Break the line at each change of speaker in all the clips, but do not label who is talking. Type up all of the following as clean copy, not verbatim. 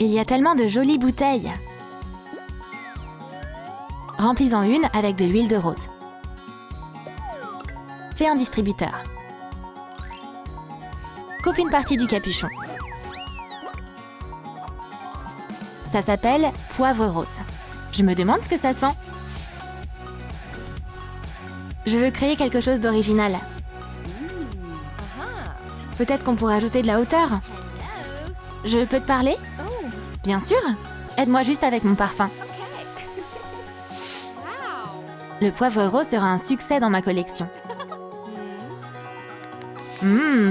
Il y a tellement de jolies bouteilles. Remplis-en une avec de l'huile de rose. Fais un distributeur. Coupe une partie du capuchon. Ça s'appelle poivre rose. Je me demande ce que ça sent. Je veux créer quelque chose d'original. Peut-être qu'on pourrait ajouter de la hauteur. Je peux te parler? Bien sûr. Aide-moi juste avec mon parfum. Le poivre rose sera un succès dans ma collection.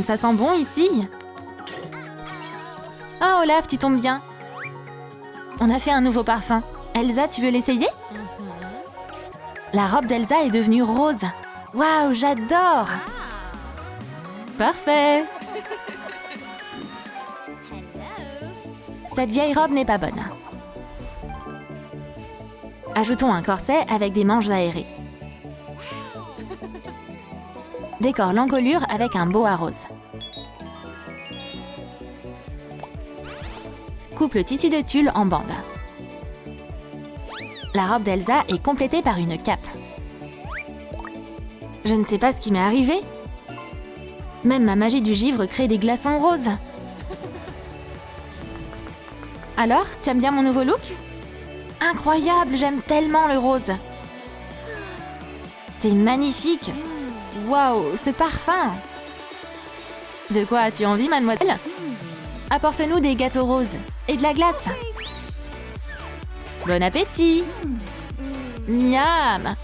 Ça sent bon ici. Ah, Olaf, tu tombes bien. On a fait un nouveau parfum. Elsa, tu veux l'essayer? La robe d'Elsa est devenue rose. Waouh, j'adore! Parfait! Cette vieille robe n'est pas bonne. Ajoutons un corset avec des manches aérées. Décore l'encolure avec un boa rose. Coupe le tissu de tulle en bandes. La robe d'Elsa est complétée par une cape. Je ne sais pas ce qui m'est arrivé. Même ma magie du givre crée des glaçons roses. Alors, tu aimes bien mon nouveau look? Incroyable, j'aime tellement le rose. T'es magnifique. Waouh, ce parfum. De quoi as-tu envie, mademoiselle? Apporte-nous des gâteaux roses et de la glace. Bon appétit! Miam!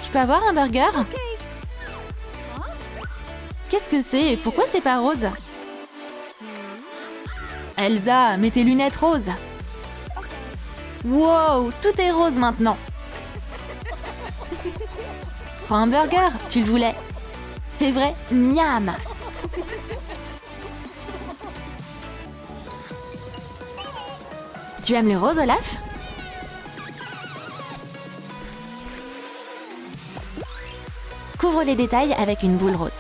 Je peux avoir un burger? Qu'est-ce que c'est? Pourquoi c'est pas rose? Elsa, mets tes lunettes roses. Wow, tout est rose maintenant. Prends un burger, tu le voulais. C'est vrai, miam! Tu aimes le rose, Olaf? Couvre les détails avec une boule rose.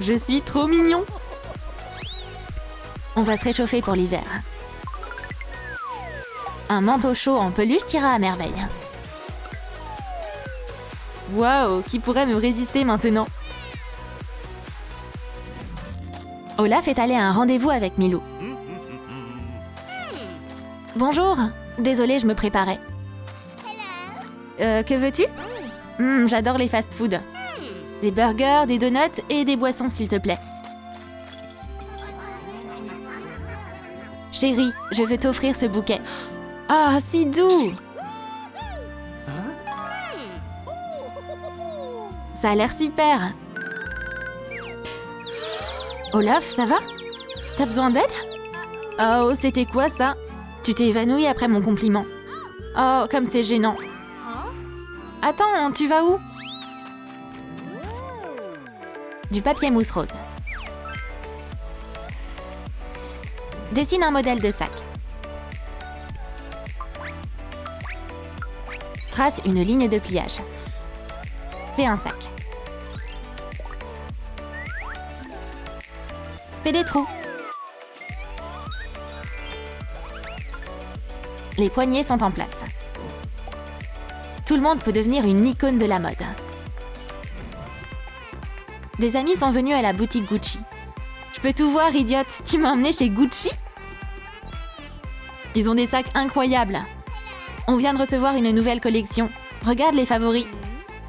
Je suis trop mignon. On va se réchauffer pour l'hiver. Un manteau chaud en peluche t'ira à merveille. Waouh, qui pourrait me résister maintenant? Olaf est allé à un rendez-vous avec Milou. Bonjour, désolée, je me préparais. Que veux-tu? J'adore les fast-food. Des burgers, des donuts et des boissons, s'il te plaît. Chérie, je veux t'offrir ce bouquet. Ah, si doux! Ça a l'air super. Olaf, ça va? T'as besoin d'aide? Oh, c'était quoi ça? Tu t'es évanoui après mon compliment. Oh, comme c'est gênant. Attends, tu vas où? Du papier mousse rose. Dessine un modèle de sac. Trace une ligne de pliage. Fais un sac. Fais des trous. Les poignées sont en place. Tout le monde peut devenir une icône de la mode. Des amis sont venus à la boutique Gucci. Je peux tout voir, idiote. Tu m'as emmené chez Gucci? Ils ont des sacs incroyables. On vient de recevoir une nouvelle collection. Regarde les favoris.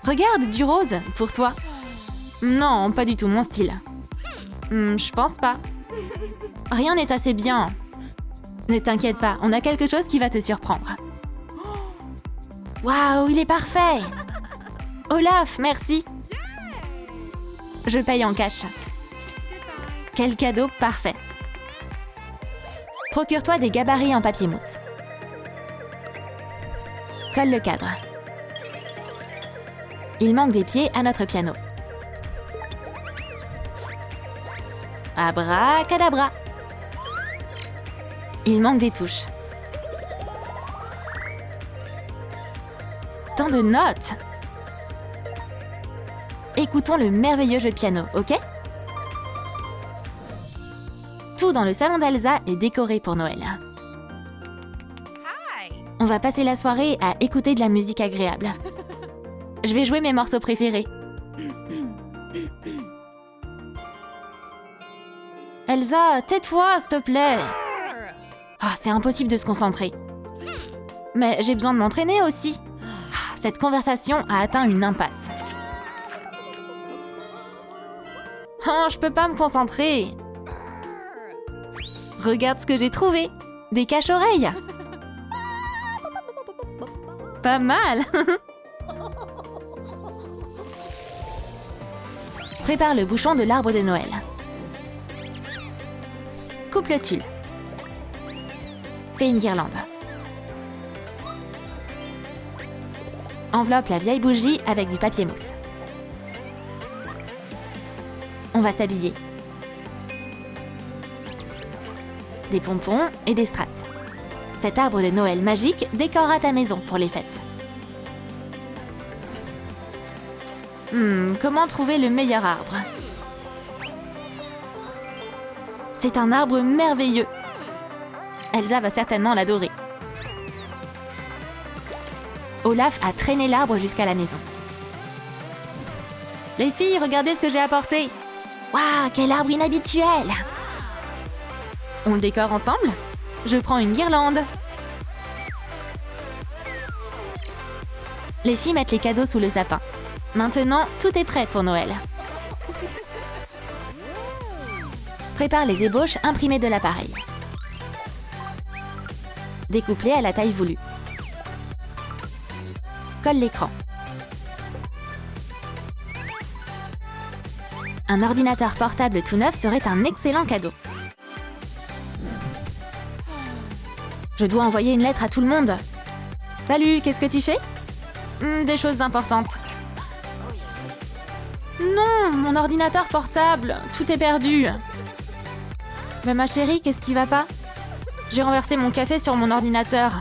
Regarde, du rose, pour toi. Non, pas du tout mon style. Je pense pas. Rien n'est assez bien. Ne t'inquiète pas, on a quelque chose qui va te surprendre. Waouh, il est parfait! Olaf, merci. Je paye en cash. Quel cadeau parfait. Procure-toi des gabarits en papier mousse. Colle le cadre. Il manque des pieds à notre piano. Abracadabra. Il manque des touches. Tant de notes. Écoutons le merveilleux jeu de piano, ok? Tout dans le salon d'Elsa est décoré pour Noël. On va passer la soirée à écouter de la musique agréable. Je vais jouer mes morceaux préférés. Elsa, tais-toi, s'il te plaît. Ah, c'est impossible de se concentrer. Mais j'ai besoin de m'entraîner aussi. Cette conversation a atteint une impasse. Oh, je peux pas me concentrer. Regarde ce que j'ai trouvé. Des cache-oreilles. Pas mal. Prépare le bouchon de l'arbre de Noël. Coupe le tulle. Fais une guirlande. Enveloppe la vieille bougie avec du papier mousse. On va s'habiller. Des pompons et des strass. Cet arbre de Noël magique décorera ta maison pour les fêtes. Comment trouver le meilleur arbre? C'est un arbre merveilleux. Elsa va certainement l'adorer. Olaf a traîné l'arbre jusqu'à la maison. Les filles, regardez ce que j'ai apporté. Waouh, quel arbre inhabituel! On le décore ensemble? Je prends une guirlande. Les filles mettent les cadeaux sous le sapin. Maintenant, tout est prêt pour Noël. Prépare les ébauches imprimées de l'appareil. Découpe-les à la taille voulue. Colle l'écran. Un ordinateur portable tout neuf serait un excellent cadeau. Je dois envoyer une lettre à tout le monde. Salut, qu'est-ce que tu fais? Des choses importantes. Non, mon ordinateur portable, tout est perdu. Mais ma chérie, qu'est-ce qui va pas? J'ai renversé mon café sur mon ordinateur.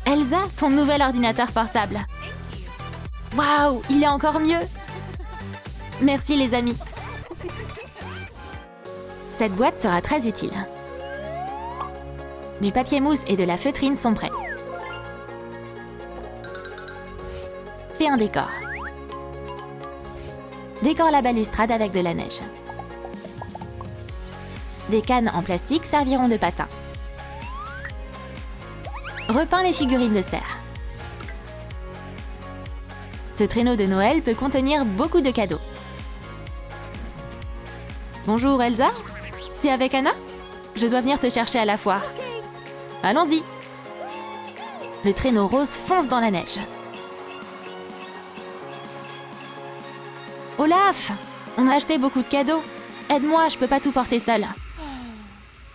Elsa, ton nouvel ordinateur portable. Waouh, il est encore mieux. Merci les amis. Cette boîte sera très utile. Du papier mousse et de la feutrine sont prêts. Fais un décor. Décore la balustrade avec de la neige. Des cannes en plastique serviront de patin. Repeins les figurines de cerf. Ce traîneau de Noël peut contenir beaucoup de cadeaux. Bonjour Elsa, tu es avec Anna? Je dois venir te chercher à la foire. Allons-y. Le traîneau rose fonce dans la neige. Olaf, on a acheté beaucoup de cadeaux. Aide-moi, je peux pas tout porter seule.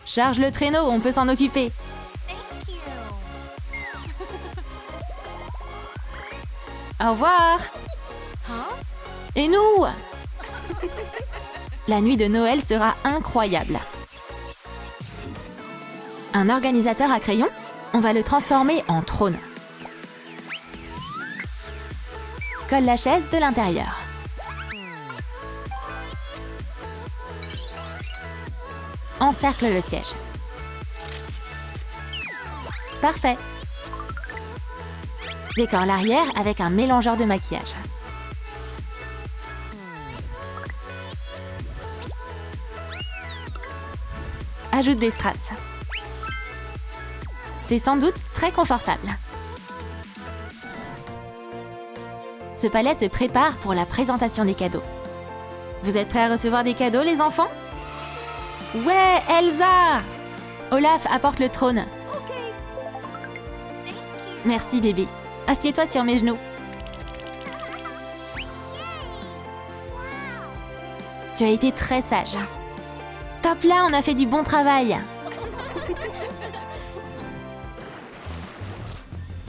Charge le traîneau, on peut s'en occuper. Au revoir. Et nous? La nuit de Noël sera incroyable. Un organisateur à crayon? On va le transformer en trône. Colle la chaise de l'intérieur. Encercle le siège. Parfait. Décore l'arrière avec un mélangeur de maquillage. Ajoute des strass. C'est sans doute très confortable. Ce palais se prépare pour la présentation des cadeaux. Vous êtes prêts à recevoir des cadeaux, les enfants? Ouais, Elsa! Olaf apporte le trône. Merci, bébé. Assieds-toi sur mes genoux. Tu as été très sage. Top là, on a fait du bon travail.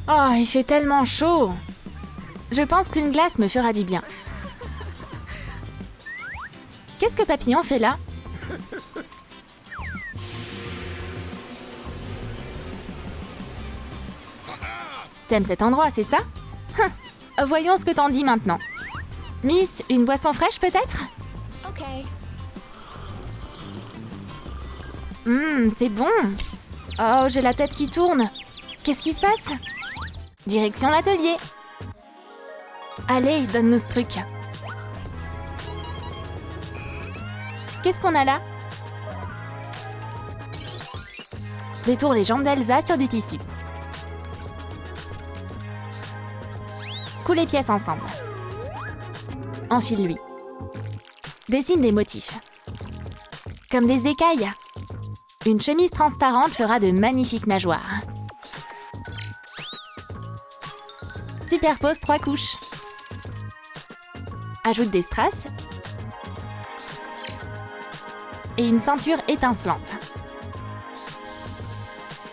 Oh, il fait tellement chaud. Je pense qu'une glace me fera du bien. Qu'est-ce que Papillon fait là? T'aimes cet endroit, c'est ça? Voyons ce que t'en dis maintenant. Miss, une boisson fraîche peut-être? C'est bon. Oh, j'ai la tête qui tourne. Qu'est-ce qui se passe? Direction l'atelier. Allez, donne-nous ce truc. Qu'est-ce qu'on a là? Détourne les jambes d'Elsa sur du tissu. Coule les pièces ensemble. Enfile-lui. Dessine des motifs. Comme des écailles. Une chemise transparente fera de magnifiques nageoires. Superpose 3 couches. Ajoute des strass. Et une ceinture étincelante.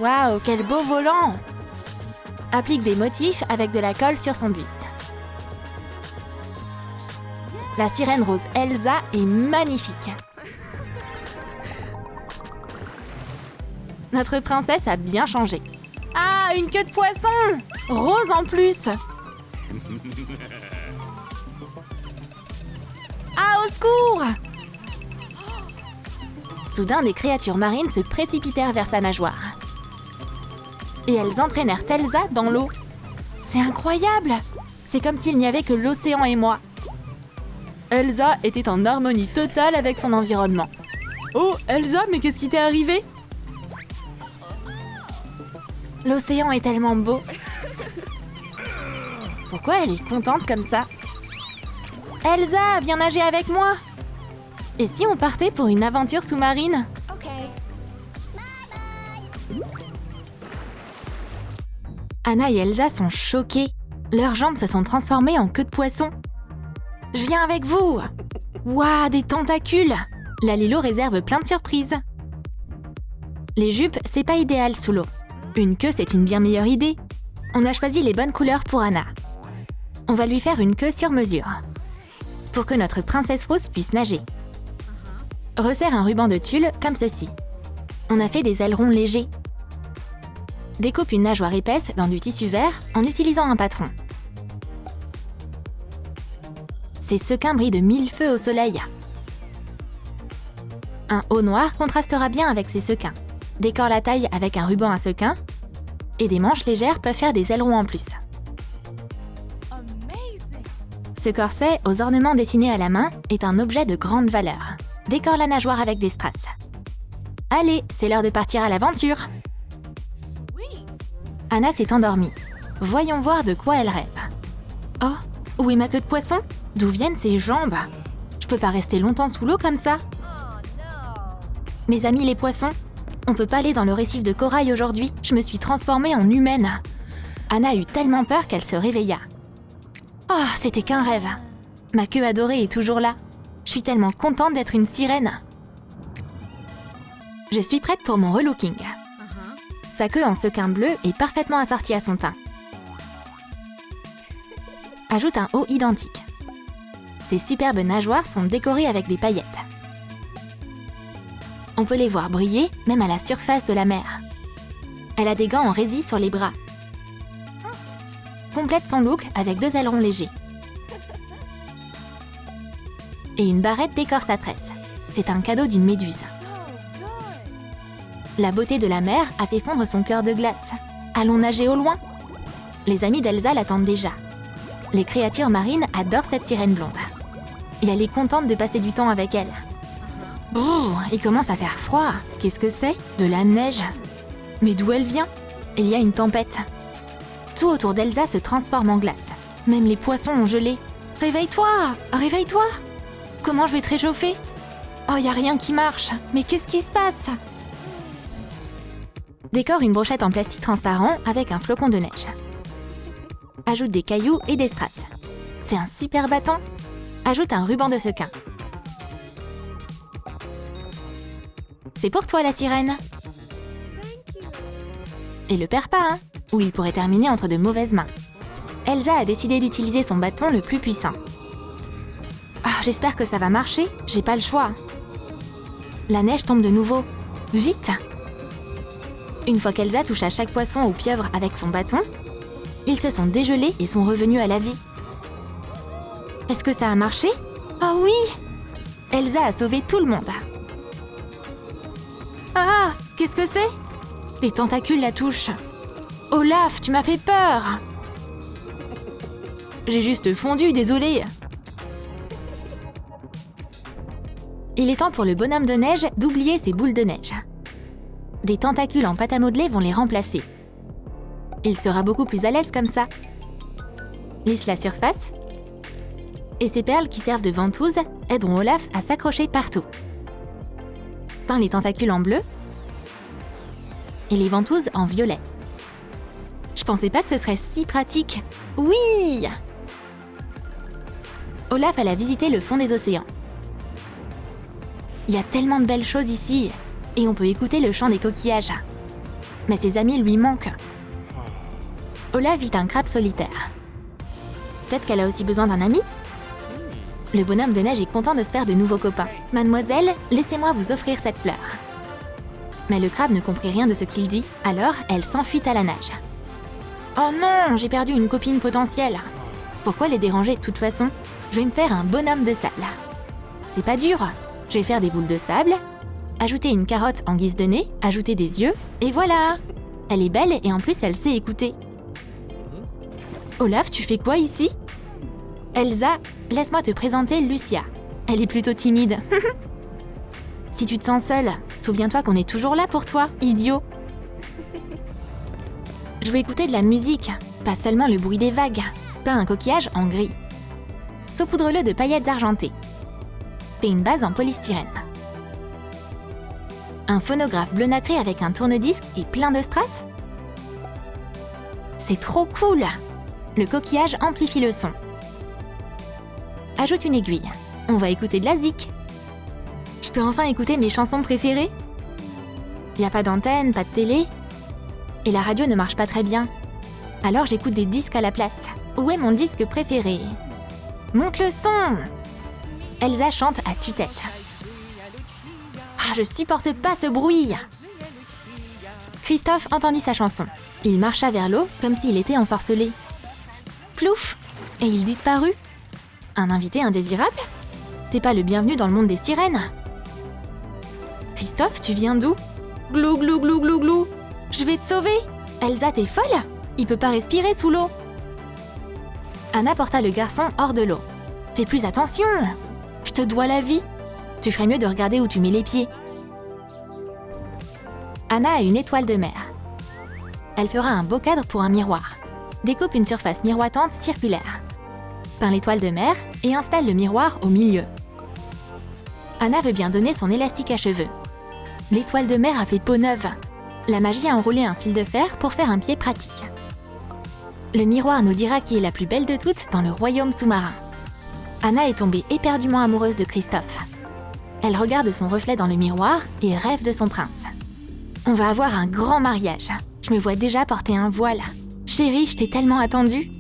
Waouh, quel beau volant! Applique des motifs avec de la colle sur son buste. La sirène rose Elsa est magnifique. Notre princesse a bien changé. Ah, une queue de poisson! Rose en plus! Ah, au secours! Soudain, des créatures marines se précipitèrent vers sa nageoire. Et elles entraînèrent Elsa dans l'eau. C'est incroyable! C'est comme s'il n'y avait que l'océan et moi. Elsa était en harmonie totale avec son environnement. Oh, Elsa, mais qu'est-ce qui t'est arrivé? L'océan est tellement beau. Pourquoi elle est contente comme ça? Elsa, viens nager avec moi! Et si on partait pour une aventure sous-marine? Anna et Elsa sont choquées. Leurs jambes se sont transformées en queue de poisson. Je viens avec vous! Waouh, des tentacules! La Lilo réserve plein de surprises. Les jupes, c'est pas idéal sous l'eau. Une queue, c'est une bien meilleure idée. On a choisi les bonnes couleurs pour Anna. On va lui faire une queue sur mesure. Pour que notre princesse rose puisse nager. Resserre un ruban de tulle comme ceci. On a fait des ailerons légers. Découpe une nageoire épaisse dans du tissu vert en utilisant un patron. Ces sequins brillent de 1000 feux au soleil. Un haut noir contrastera bien avec ces sequins. Décore la taille avec un ruban à sequins. Et des manches légères peuvent faire des ailerons en plus. Ce corset, aux ornements dessinés à la main, est un objet de grande valeur. Décore la nageoire avec des strass. Allez, c'est l'heure de partir à l'aventure. Anna s'est endormie. Voyons voir de quoi elle rêve. Oh, où est ma queue de poisson? D'où viennent ces jambes? Je peux pas rester longtemps sous l'eau comme ça. Mes amis les poissons, on peut pas aller dans le récif de corail aujourd'hui. Je me suis transformée en humaine. Anna eut tellement peur qu'elle se réveilla. Oh, c'était qu'un rêve. Ma queue adorée est toujours là. Je suis tellement contente d'être une sirène. Je suis prête pour mon relooking. Sa queue en sequin bleu est parfaitement assortie à son teint. Ajoute un haut identique. Ses superbes nageoires sont décorées avec des paillettes. On peut les voir briller même à la surface de la mer. Elle a des gants en résille sur les bras. Complète son look avec 2 ailerons légers. Et une barrette décore sa tresse. C'est un cadeau d'une méduse. La beauté de la mer a fait fondre son cœur de glace. Allons nager au loin. Les amis d'Elsa l'attendent déjà. Les créatures marines adorent cette sirène blonde. Et elle est contente de passer du temps avec elle. Brrr, il commence à faire froid. Qu'est-ce que c'est? De la neige. Mais d'où elle vient? Il y a une tempête. Tout autour d'Elsa se transforme en glace. Même les poissons ont gelé. Réveille-toi! Réveille-toi! Comment je vais te réchauffer? Oh, y a rien qui marche. Mais qu'est-ce qui se passe? Décore une brochette en plastique transparent avec un flocon de neige. Ajoute des cailloux et des strass. C'est un super bâton. Ajoute un ruban de sequin. C'est pour toi la sirène. Et le perds pas, hein? Ou il pourrait terminer entre de mauvaises mains. Elsa a décidé d'utiliser son bâton le plus puissant. Ah, j'espère que ça va marcher, j'ai pas le choix. La neige tombe de nouveau. Vite! Une fois qu'Elsa touche à chaque poisson ou pieuvre avec son bâton, ils se sont dégelés et sont revenus à la vie. Est-ce que ça a marché? Oh oui! Elsa a sauvé tout le monde. Ah, qu'est-ce que c'est? Les tentacules la touchent. Olaf, tu m'as fait peur. J'ai juste fondu, désolée. Il est temps pour le bonhomme de neige d'oublier ses boules de neige. Des tentacules en pâte à modeler vont les remplacer. Il sera beaucoup plus à l'aise comme ça. Lisse la surface. Et ces perles qui servent de ventouses aideront Olaf à s'accrocher partout. Peins les tentacules en bleu et les ventouses en violet. Je pensais pas que ce serait si pratique. Oui! Olaf alla visiter le fond des océans. Il y a tellement de belles choses ici et on peut écouter le chant des coquillages. Mais ses amis lui manquent. Olaf vit un crabe solitaire. Peut-être qu'elle a aussi besoin d'un ami? Le bonhomme de neige est content de se faire de nouveaux copains. Mademoiselle, laissez-moi vous offrir cette fleur. Mais le crabe ne comprit rien de ce qu'il dit, alors elle s'enfuit à la nage. Oh non, j'ai perdu une copine potentielle. Pourquoi les déranger de toute façon? Je vais me faire un bonhomme de sable. C'est pas dur. Je vais faire des boules de sable, ajouter une carotte en guise de nez, ajouter des yeux, et voilà! Elle est belle et en plus elle sait écouter. Olaf, tu fais quoi ici? Elsa, laisse-moi te présenter Lucia. Elle est plutôt timide. Si tu te sens seule, souviens-toi qu'on est toujours là pour toi, idiot. Je veux écouter de la musique, pas seulement le bruit des vagues. Peins un coquillage en gris. Saupoudre-le de paillettes argentées. Fais une base en polystyrène. Un phonographe bleu nacré avec un tourne-disque et plein de strass? C'est trop cool! Le coquillage amplifie le son. Ajoute une aiguille. On va écouter de la zik. Je peux enfin écouter mes chansons préférées? Y a pas d'antenne, pas de télé. Et la radio ne marche pas très bien. Alors j'écoute des disques à la place. Où est mon disque préféré? Monte le son! Elsa chante à tue-tête. Ah, je supporte pas ce bruit! Christophe entendit sa chanson. Il marcha vers l'eau comme s'il était ensorcelé. Plouf! Et il disparut. Un invité indésirable? T'es pas le bienvenu dans le monde des sirènes. Christophe, tu viens d'où? Glou glou glou glou glou! Je vais te sauver! Elsa, t'es folle? Il peut pas respirer sous l'eau. Anna porta le garçon hors de l'eau. Fais plus attention! Je te dois la vie. Tu ferais mieux de regarder où tu mets les pieds. Anna a une étoile de mer. Elle fera un beau cadre pour un miroir. Découpe une surface miroitante circulaire. Peins l'étoile de mer et installe le miroir au milieu. Anna veut bien donner son élastique à cheveux. L'étoile de mer a fait peau neuve. La magie a enroulé un fil de fer pour faire un pied pratique. Le miroir nous dira qui est la plus belle de toutes dans le royaume sous-marin. Anna est tombée éperdument amoureuse de Christophe. Elle regarde son reflet dans le miroir et rêve de son prince. On va avoir un grand mariage. Je me vois déjà porter un voile. Chérie, je t'ai tellement attendue.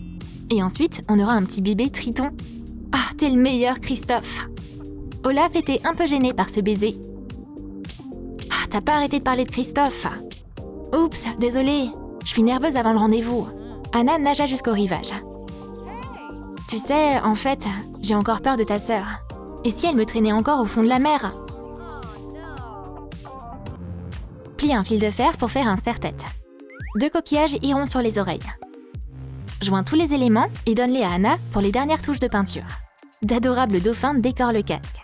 Et ensuite, on aura un petit bébé Triton. Ah, t'es le meilleur, Christophe. Olaf était un peu gêné par ce baiser. Ah, t'as pas arrêté de parler de Christophe. Oups, désolée. Je suis nerveuse avant le rendez-vous. Anna nagea jusqu'au rivage. Tu sais, en fait, j'ai encore peur de ta sœur. Et si elle me traînait encore au fond de la mer? Plie un fil de fer pour faire un serre-tête. 2 coquillages iront sur les oreilles. Joins tous les éléments et donne-les à Anna pour les dernières touches de peinture. D'adorables dauphins décorent le casque.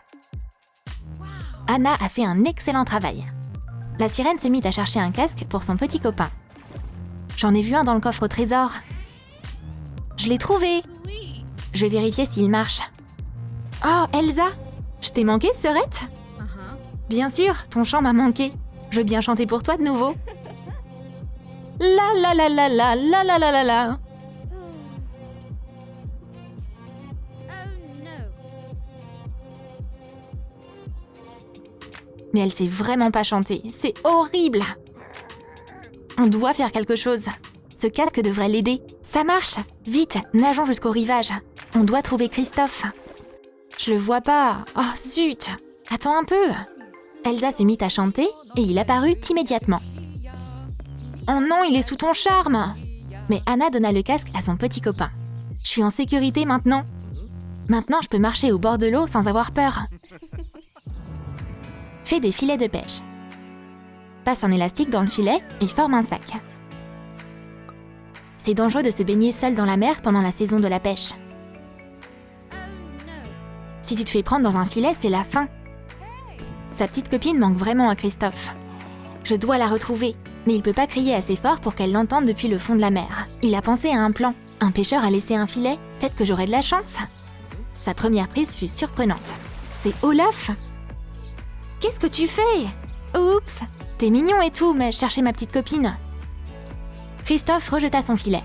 Anna a fait un excellent travail. La sirène se mit à chercher un casque pour son petit copain. J'en ai vu un dans le coffre au trésor. Je l'ai trouvé. Je vais vérifier s'il marche. Oh, Elsa, je t'ai manqué, sœurette? Bien sûr, ton chant m'a manqué. Je veux bien chanter pour toi de nouveau. La la la la la la la la la la. Mais elle sait vraiment pas chanter. C'est horrible. On doit faire quelque chose. Ce casque devrait l'aider. Ça marche. Vite, nageons jusqu'au rivage. On doit trouver Christophe. Je le vois pas. Oh zut. Attends un peu. Elsa se mit à chanter et il apparut immédiatement. Oh non, il est sous ton charme. Mais Anna donna le casque à son petit copain. Je suis en sécurité maintenant. Maintenant, je peux marcher au bord de l'eau sans avoir peur. Fais des filets de pêche. Passe un élastique dans le filet et forme un sac. C'est dangereux de se baigner seul dans la mer pendant la saison de la pêche. Si tu te fais prendre dans un filet, c'est la fin. Sa petite copine manque vraiment à Christophe. Je dois la retrouver, mais il peut pas crier assez fort pour qu'elle l'entende depuis le fond de la mer. Il a pensé à un plan. Un pêcheur a laissé un filet, peut-être que j'aurai de la chance. Sa première prise fut surprenante. C'est Olaf? Qu'est-ce que tu fais? Oups, t'es mignon et tout, mais je cherchais ma petite copine. Christophe rejeta son filet.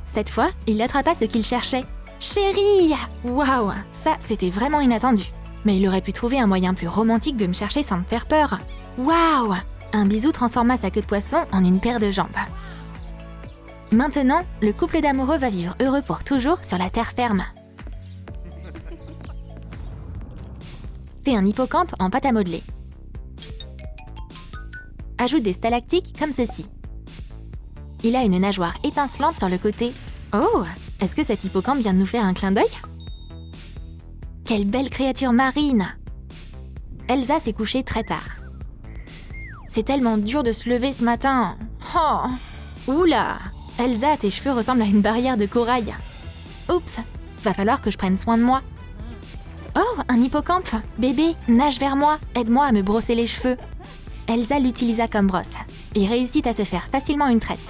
Cette fois, il attrapa ce qu'il cherchait. Chérie! Waouh, ça, c'était vraiment inattendu. Mais il aurait pu trouver un moyen plus romantique de me chercher sans me faire peur. Waouh! Un bisou transforma sa queue de poisson en une paire de jambes. Maintenant, le couple d'amoureux va vivre heureux pour toujours sur la terre ferme. Fais un hippocampe en pâte à modeler. Ajoute des stalactites comme ceci. Il a une nageoire étincelante sur le côté. Oh! Est-ce que cet hippocampe vient de nous faire un clin d'œil? Quelle belle créature marine! Elsa s'est couchée très tard. C'est tellement dur de se lever ce matin. Oh! Oula! Elsa, tes cheveux ressemblent à une barrière de corail. Oups! Va falloir que je prenne soin de moi. Oh, un hippocampe! Bébé, nage vers moi, aide-moi à me brosser les cheveux. Elsa l'utilisa comme brosse et réussit à se faire facilement une tresse.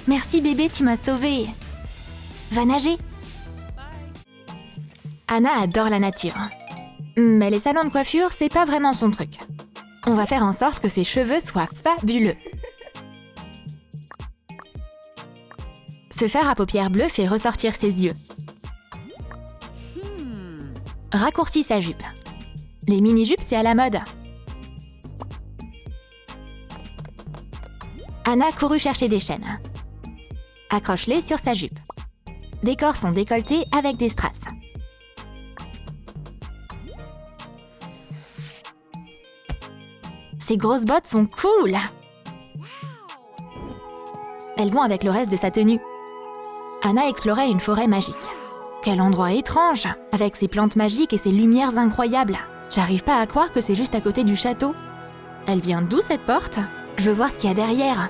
Merci bébé, tu m'as sauvée. Va nager. Anna adore la nature. Mais les salons de coiffure, c'est pas vraiment son truc. On va faire en sorte que ses cheveux soient fabuleux. Ce fard à paupières bleues fait ressortir ses yeux. Raccourcis sa jupe. Les mini-jupes, c'est à la mode. Anna courut chercher des chaînes. Accroche-les sur sa jupe. Décore son décolleté avec des strass. Ces grosses bottes sont cool! Elles vont avec le reste de sa tenue. Anna explorait une forêt magique. Quel endroit étrange, avec ses plantes magiques et ses lumières incroyables. J'arrive pas à croire que c'est juste à côté du château. Elle vient d'où cette porte? Je veux voir ce qu'il y a derrière.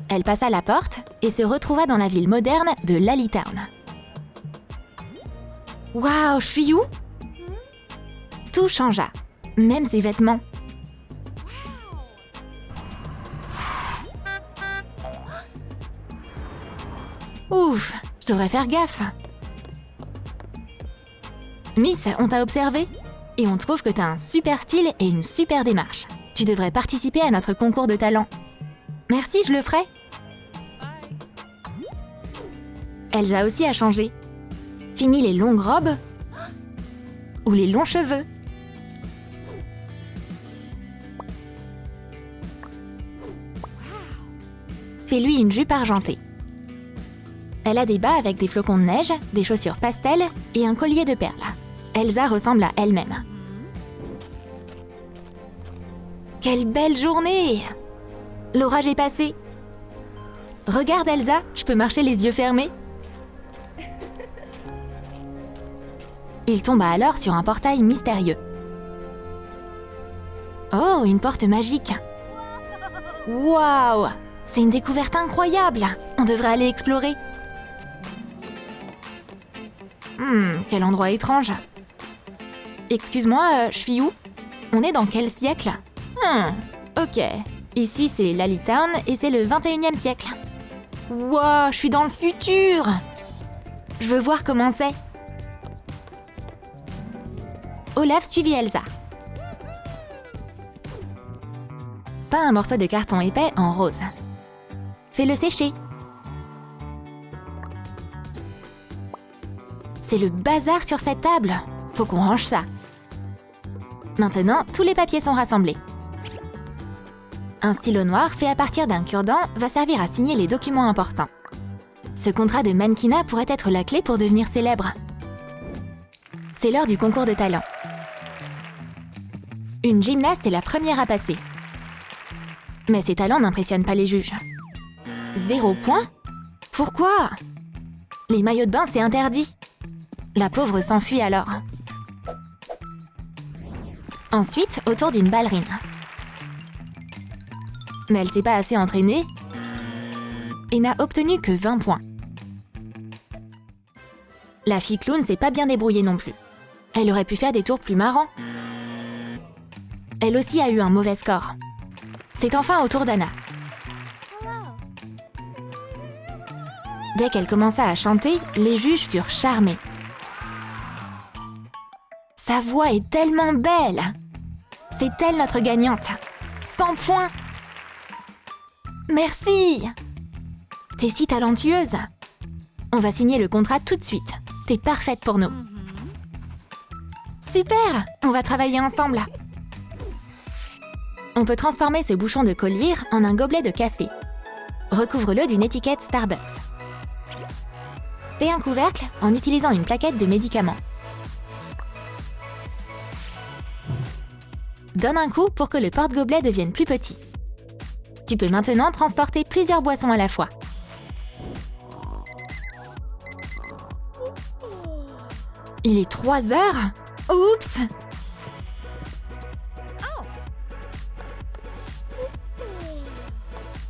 Elle passa la porte et se retrouva dans la ville moderne de Lally-Town. Waouh, je suis où? Tout changea, même ses vêtements. Ouf, je devrais faire gaffe. Miss, on t'a observé et on trouve que t'as un super style et une super démarche. Tu devrais participer à notre concours de talent. Merci, je le ferai. Elsa aussi a changé. Fini les longues robes ou les longs cheveux. Fais-lui une jupe argentée. Elle a des bas avec des flocons de neige, des chaussures pastel et un collier de perles. Elsa ressemble à elle-même. Quelle belle journée! L'orage est passé. Regarde Elsa, je peux marcher les yeux fermés. Il tomba alors sur un portail mystérieux. Oh, une porte magique. Waouh! C'est une découverte incroyable. On devrait aller explorer. Quel endroit étrange. Excuse-moi, je suis où? On est dans quel siècle? Ok. Ici, c'est Lally-Town et c'est le 21e siècle. Waouh, je suis dans le futur! Je veux voir comment c'est. Olaf suivit Elsa. Peins un morceau de carton épais en rose. Fais-le sécher. C'est le bazar sur cette table. Faut qu'on range ça. Maintenant, tous les papiers sont rassemblés. Un stylo noir fait à partir d'un cure-dent va servir à signer les documents importants. Ce contrat de mannequinat pourrait être la clé pour devenir célèbre. C'est l'heure du concours de talent. Une gymnaste est la première à passer. Mais ses talents n'impressionnent pas les juges. 0 point? Pourquoi? Les maillots de bain, c'est interdit. La pauvre s'enfuit alors. Ensuite, autour d'une ballerine. Mais elle s'est pas assez entraînée et n'a obtenu que 20 points. La fille clown s'est pas bien débrouillée non plus. Elle aurait pu faire des tours plus marrants. Elle aussi a eu un mauvais score. C'est enfin au tour d'Anna. Dès qu'elle commença à chanter, les juges furent charmés. Sa voix est tellement belle! C'est elle notre gagnante! 100 points! Merci! T'es si talentueuse! On va signer le contrat tout de suite. T'es parfaite pour nous. Super! On va travailler ensemble. On peut transformer ce bouchon de collier en un gobelet de café. Recouvre-le d'une étiquette Starbucks. Fais un couvercle en utilisant une plaquette de médicaments. Donne un coup pour que le porte-gobelet devienne plus petit. Tu peux maintenant transporter plusieurs boissons à la fois. Il est 3 heures? Oups!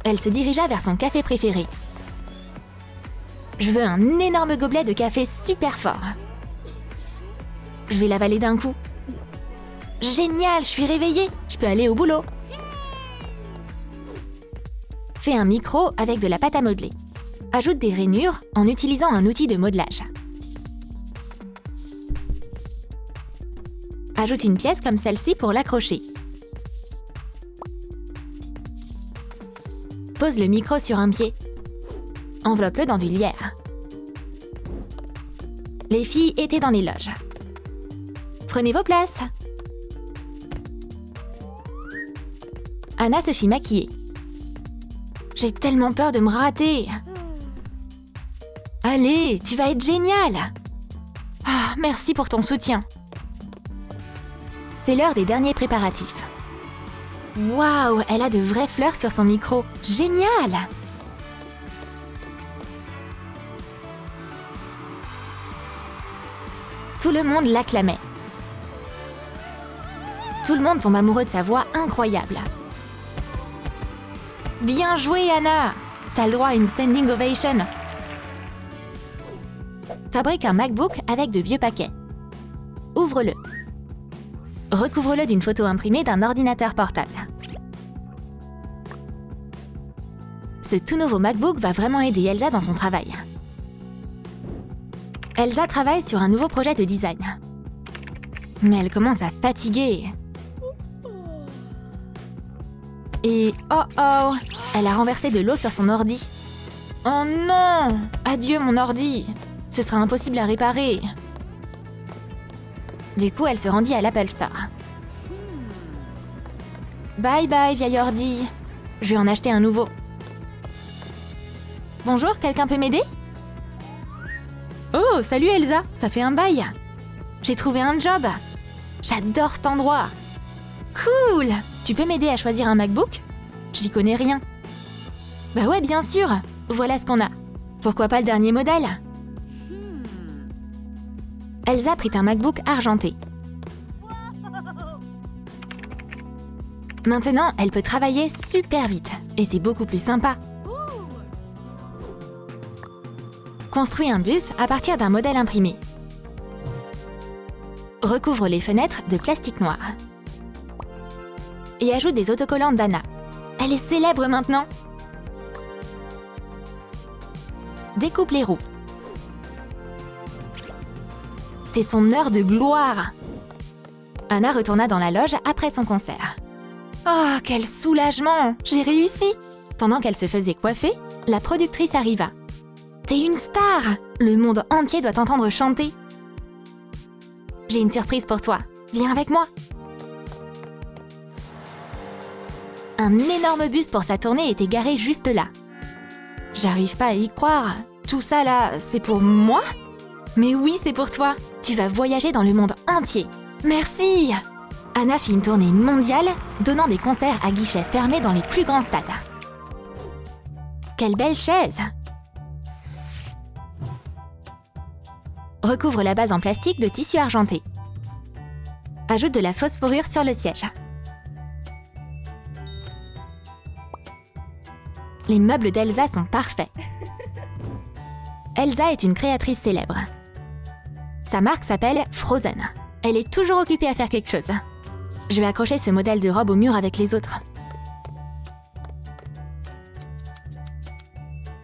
Elle se dirigea vers son café préféré. Je veux un énorme gobelet de café super fort. Je vais l'avaler d'un coup. Génial, je suis réveillée. Je peux aller au boulot. Fais un micro avec de la pâte à modeler. Ajoute des rainures en utilisant un outil de modelage. Ajoute une pièce comme celle-ci pour l'accrocher. Pose le micro sur un pied. Enveloppe-le dans du lierre. Les filles étaient dans les loges. Prenez vos places. Anna se fit maquiller. J'ai tellement peur de me rater. Allez, tu vas être géniale. Ah, merci pour ton soutien. C'est l'heure des derniers préparatifs. Waouh, elle a de vraies fleurs sur son micro. Génial! Tout le monde l'acclamait. Tout le monde tombe amoureux de sa voix incroyable. Bien joué, Anna! T'as le droit à une standing ovation. Fabrique un MacBook avec de vieux paquets. Ouvre-le. Recouvre-le d'une photo imprimée d'un ordinateur portable. Ce tout nouveau MacBook va vraiment aider Elsa dans son travail. Elsa travaille sur un nouveau projet de design. Mais elle commence à fatiguer. Et oh, elle a renversé de l'eau sur son ordi. Oh non! Adieu mon ordi! Ce sera impossible à réparer. Du coup, elle se rendit à l'Apple Store. Bye bye, vieil ordi. Je vais en acheter un nouveau. Bonjour, quelqu'un peut m'aider? Oh, salut Elsa, ça fait un bail. J'ai trouvé un job. J'adore cet endroit. Cool! Tu peux m'aider à choisir un MacBook? J'y connais rien. Bah ouais, bien sûr. Voilà ce qu'on a. Pourquoi pas le dernier modèle? Elsa prit un MacBook argenté. Maintenant, elle peut travailler super vite et c'est beaucoup plus sympa. Construis un bus à partir d'un modèle imprimé. Recouvre les fenêtres de plastique noir. Et ajoute des autocollants d'Anna. Elle est célèbre maintenant. Découpe les roues. C'est son heure de gloire. Anna retourna dans la loge après son concert. Oh, quel soulagement! J'ai réussi! Pendant qu'elle se faisait coiffer, la productrice arriva. T'es une star! Le monde entier doit t'entendre chanter. J'ai une surprise pour toi. Viens avec moi. Un énorme bus pour sa tournée était garé juste là. J'arrive pas à y croire. Tout ça là, c'est pour moi? Mais oui, c'est pour toi. Tu vas voyager dans le monde entier. Merci! Anna fit une tournée mondiale, donnant des concerts à guichets fermés dans les plus grands stades. Quelle belle chaise! Recouvre la base en plastique de tissu argenté. Ajoute de la fausse fourrure sur le siège. Les meubles d'Elsa sont parfaits. Elsa est une créatrice célèbre. Sa marque s'appelle Frozen. Elle est toujours occupée à faire quelque chose. Je vais accrocher ce modèle de robe au mur avec les autres.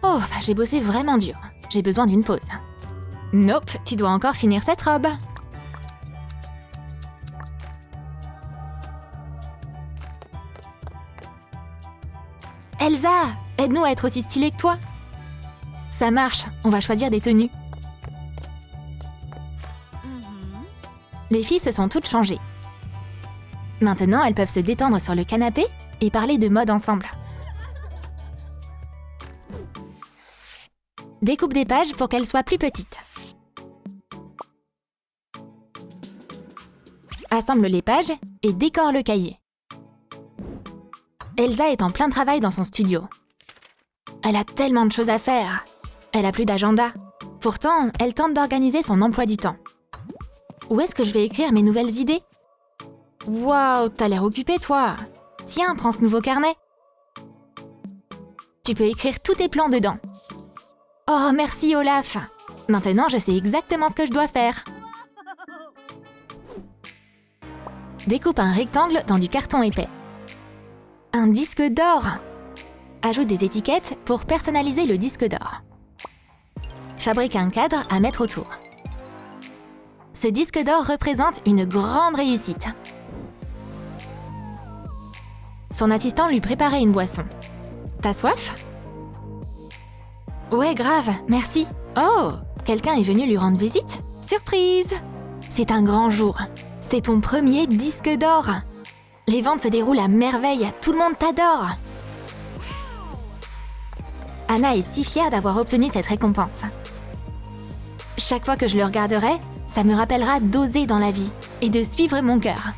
Oh, j'ai bossé vraiment dur. J'ai besoin d'une pause. Nope, tu dois encore finir cette robe. Elsa, aide-nous à être aussi stylée que toi. Ça marche, on va choisir des tenues. Les filles se sont toutes changées. Maintenant, elles peuvent se détendre sur le canapé et parler de mode ensemble. Découpe des pages pour qu'elles soient plus petites. Assemble les pages et décore le cahier. Elsa est en plein travail dans son studio. Elle a tellement de choses à faire. Elle a plus d'agenda. Pourtant, elle tente d'organiser son emploi du temps. Où est-ce que je vais écrire mes nouvelles idées? Waouh, t'as l'air occupée, toi. Tiens, prends ce nouveau carnet. Tu peux écrire tous tes plans dedans. Oh, merci, Olaf. Maintenant, je sais exactement ce que je dois faire. Découpe un rectangle dans du carton épais. Un disque d'or. Ajoute des étiquettes pour personnaliser le disque d'or. Fabrique un cadre à mettre autour. Ce disque d'or représente une grande réussite. Son assistant lui préparait une boisson. T'as soif? Ouais, grave, merci. Oh, quelqu'un est venu lui rendre visite? Surprise! C'est un grand jour. C'est ton premier disque d'or. Les ventes se déroulent à merveille, tout le monde t'adore. Anna est si fière d'avoir obtenu cette récompense. Chaque fois que je le regarderai, ça me rappellera d'oser dans la vie et de suivre mon cœur.